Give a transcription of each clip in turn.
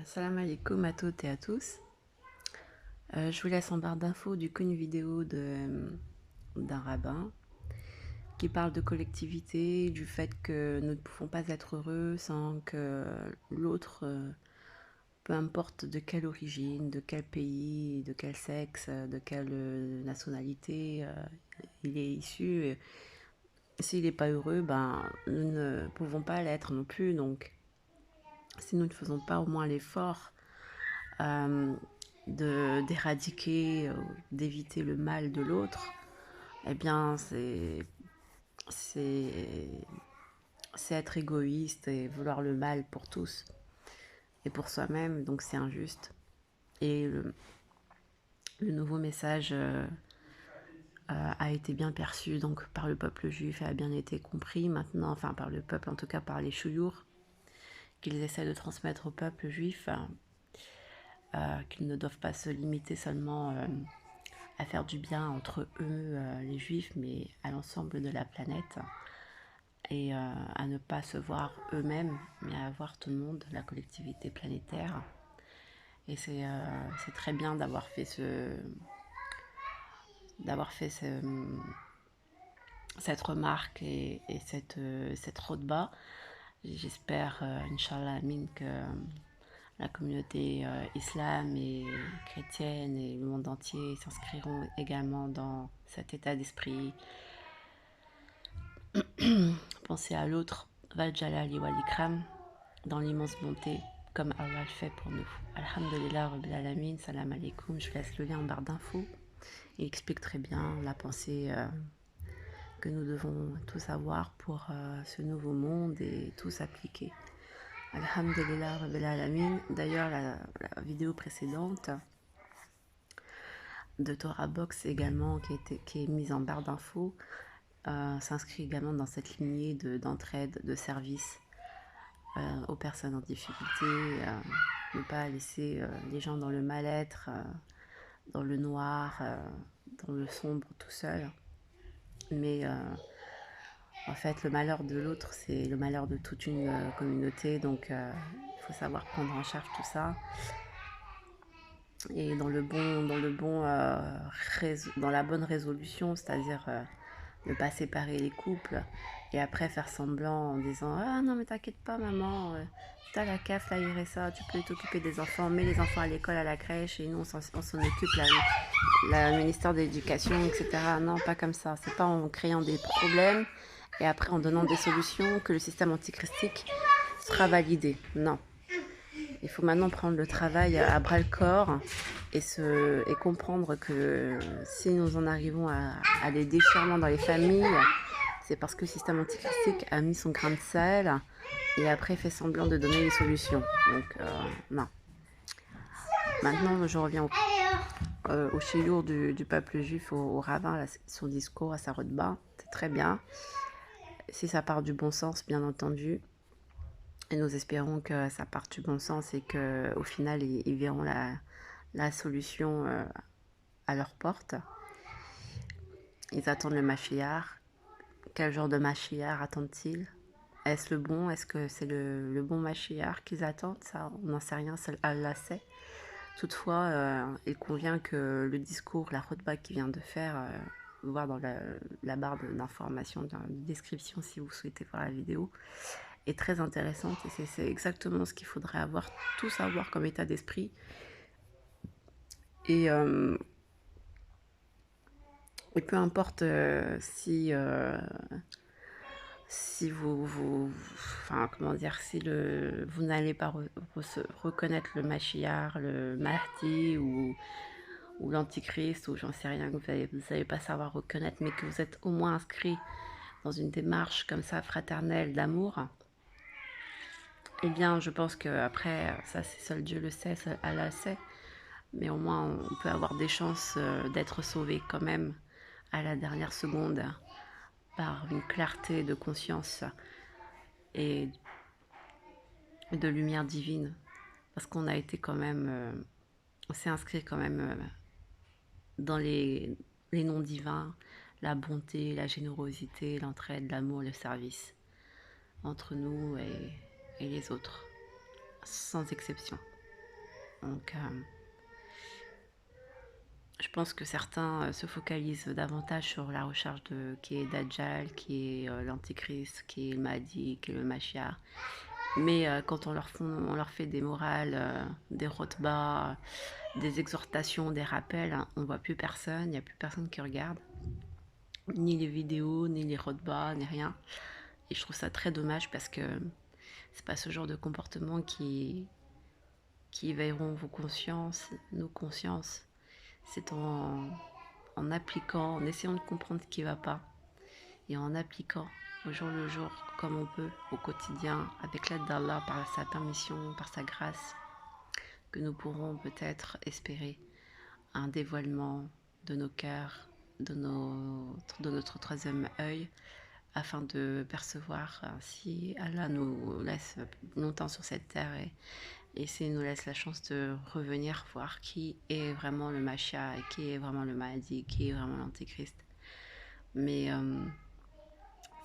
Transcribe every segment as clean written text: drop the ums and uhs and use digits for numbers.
Salam alaikum à toutes et à tous. Je vous laisse en barre d'infos une vidéo d'un rabbin qui parle de collectivité, du fait que nous ne pouvons pas être heureux sans que l'autre, peu importe de quelle origine, de quel pays, de quel sexe, de quelle nationalité il est issu, s'il n'est pas heureux, nous ne pouvons pas l'être non plus. Donc, si nous ne faisons pas au moins l'effort d'éradiquer, d'éviter le mal de l'autre, eh bien c'est être égoïste et vouloir le mal pour tous et pour soi-même, donc c'est injuste. Et le nouveau message a été bien perçu donc par le peuple juif et a bien été compris maintenant, enfin par le peuple, en tout cas par les chouyours, qu'ils essaient de transmettre au peuple juif, qu'ils ne doivent pas se limiter seulement à faire du bien entre eux, les juifs, mais à l'ensemble de la planète, et à ne pas se voir eux-mêmes, mais à voir tout le monde, la collectivité planétaire. Et c'est très bien d'avoir fait cette remarque et cette roadba. J'espère, Inch'Allah, Amin, que la communauté islam et chrétienne et le monde entier s'inscriront également dans cet état d'esprit. Penser à l'autre, Val Jalali wal Ikram, dans l'immense bonté, comme Allah le fait pour nous. Alhamdulillah, Rabbil Alamin, salam alaikum. Je laisse le lien en barre d'infos. Il explique très bien la pensée que nous devons tous avoir pour ce nouveau monde et tous appliquer. Alhamdulillah, Rabbil Alamin. D'ailleurs, la vidéo précédente de Torah Box également, qui est mise en barre d'infos, s'inscrit également dans cette lignée d'entraide, de service aux personnes en difficulté, ne pas laisser les gens dans le mal-être, dans le noir, dans le sombre tout seul. Mais en fait, le malheur de l'autre, c'est le malheur de toute une communauté, donc il faut savoir prendre en charge tout ça. Et dans la bonne résolution, c'est-à-dire ne pas séparer les couples et après faire semblant en disant ah non mais t'inquiète pas maman, t'as la CAF, la RSA, tu peux t'occuper des enfants, mets les enfants à l'école, à la crèche et nous on s'en occupe, la ministère de l'éducation, etc. Non, pas comme ça, c'est pas en créant des problèmes et après en donnant des solutions que le système antichristique sera validé. Non. Il faut maintenant prendre le travail à bras le corps et comprendre que si nous en arrivons à des déchirements dans les familles, c'est parce que le système antichristique a mis son grain de sel et après fait semblant de donner des solutions. Donc, non. Maintenant, je reviens au chiour du peuple juif, au rabbin, son discours, à sa routba. C'est très bien. Si ça part du bon sens, bien entendu. Et nous espérons que ça parte du bon sens et qu'au final, ils verront la solution à leur porte. Ils attendent le Mashiach. Quel genre de Mashiach attendent-ils? Est-ce le bon? Est-ce que c'est le bon Mashiach qu'ils attendent? Ça, on n'en sait rien, seul Allah sait. Toutefois, il convient que le discours, la khutba qu'il vient de faire, voir dans la barre d'information, de description si vous souhaitez voir la vidéo, est très intéressante et c'est exactement ce qu'il faudrait tous avoir comme état d'esprit. Et peu importe si vous n'allez pas reconnaître le Mashiach, le Mahdi ou l'Antichrist, ou j'en sais rien, que vous n'allez pas savoir reconnaître, mais que vous êtes au moins inscrit dans une démarche comme ça, fraternelle, d'amour, eh bien, je pense qu'après, ça, c'est seul Dieu le sait, seul Allah sait, mais au moins, on peut avoir des chances d'être sauvé quand même à la dernière seconde par une clarté de conscience et de lumière divine, parce qu'on a été quand même, on s'est inscrit quand même dans les noms divins, la bonté, la générosité, l'entraide, l'amour, le service entre nous et les autres, sans exception. Donc, je pense que certains se focalisent davantage sur la recherche de qui est Dajjal, qui est l'Antichrist, qui est le Mahdi, qui est le Mashiach. Mais quand on leur fait des morales, des rotbas, des exhortations, des rappels, hein, on voit plus personne, il n'y a plus personne qui regarde. Ni les vidéos, ni les rotbas, ni rien. Et je trouve ça très dommage parce que c'est pas ce genre de comportement qui éveilleront vos consciences, nos consciences. C'est en appliquant, en essayant de comprendre ce qui ne va pas et en appliquant au jour le jour comme on peut au quotidien avec l'aide d'Allah par sa permission, par sa grâce, que nous pourrons peut-être espérer un dévoilement de nos cœurs, de notre troisième œil, afin de percevoir si Allah nous laisse longtemps sur cette terre et s'il nous laisse la chance de revenir voir qui est vraiment le Mashiach, qui est vraiment le Mahdi, qui est vraiment l'Antéchrist. Mais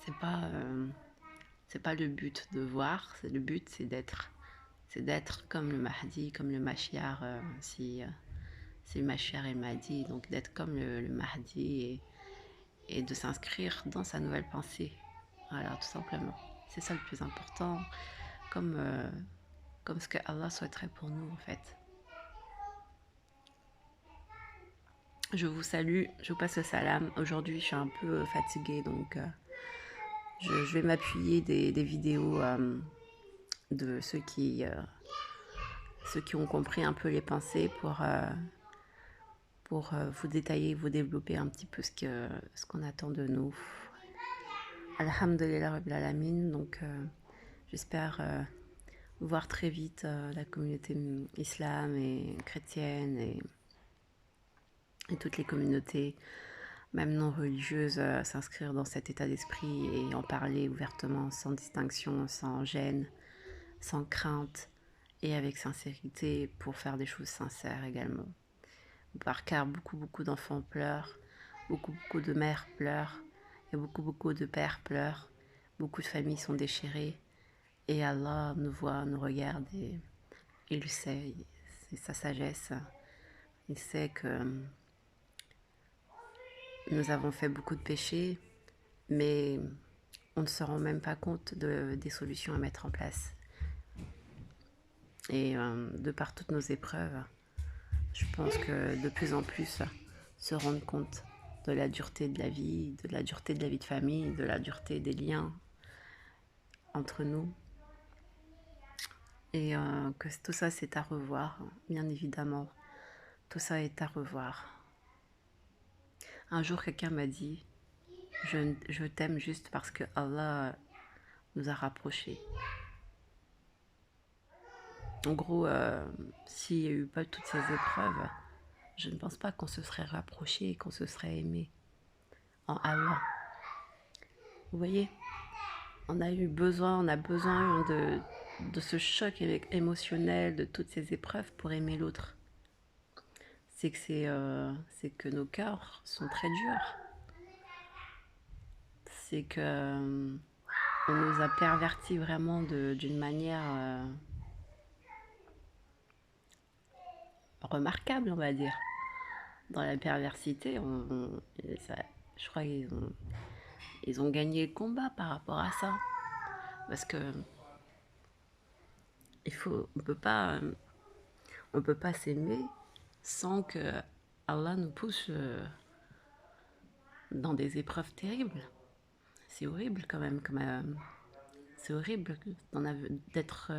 c'est pas le but de voir, le but c'est d'être comme le Mahdi, comme le Mashiach, si c'est le Mashiach et le Mahdi, donc d'être comme le Mahdi et de s'inscrire dans sa nouvelle pensée. Voilà, tout simplement. C'est ça le plus important, comme, comme ce que Allah souhaiterait pour nous en fait. Je vous salue, je vous passe le salam. Aujourd'hui, je suis un peu fatiguée, donc je vais m'appuyer des vidéos de ceux qui ont compris un peu les pensées pour vous détailler, vous développer un petit peu ce qu'on attend de nous. Alhamdulillah Rabbil Alamin. Donc, j'espère voir très vite la communauté islam et chrétienne et toutes les communautés, même non religieuses, s'inscrire dans cet état d'esprit et en parler ouvertement, sans distinction, sans gêne, sans crainte et avec sincérité pour faire des choses sincères également. Car beaucoup d'enfants pleurent, beaucoup de mères pleurent et beaucoup de pères pleurent. Beaucoup de familles sont déchirées et Allah nous voit, nous regarde et il le sait, c'est sa sagesse. Il sait que nous avons fait beaucoup de péchés, mais on ne se rend même pas compte des solutions à mettre en place. Et de par toutes nos épreuves, je pense que de plus en plus se rendre compte de la dureté de la vie, de la dureté de la vie de famille, de la dureté des liens entre nous. Et que tout ça c'est à revoir, bien évidemment. Tout ça est à revoir. Un jour quelqu'un m'a dit, je t'aime juste parce que Allah nous a rapprochés. En gros, s'il n'y a eu pas toutes ces épreuves, je ne pense pas qu'on se serait rapprochés et qu'on se serait aimé en Allah. Vous voyez, on a besoin de ce choc émotionnel, de toutes ces épreuves pour aimer l'autre. C'est que nos cœurs sont très durs. C'est que on nous a pervertis vraiment d'une manière remarquable, on va dire. Dans la perversité, je crois qu'ils ont gagné le combat par rapport à ça. Parce que on peut pas s'aimer sans que Allah nous pousse dans des épreuves terribles. C'est horrible quand même. C'est horrible d'être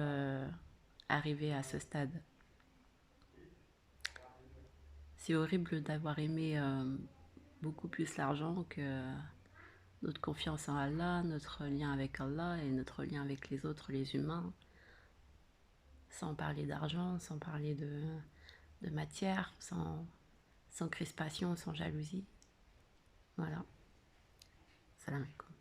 arrivé à ce stade. C'est horrible d'avoir aimé beaucoup plus l'argent que notre confiance en Allah, notre lien avec Allah et notre lien avec les autres, les humains. Sans parler d'argent, sans parler de matière, sans crispation, sans jalousie. Voilà. Salam alaikum.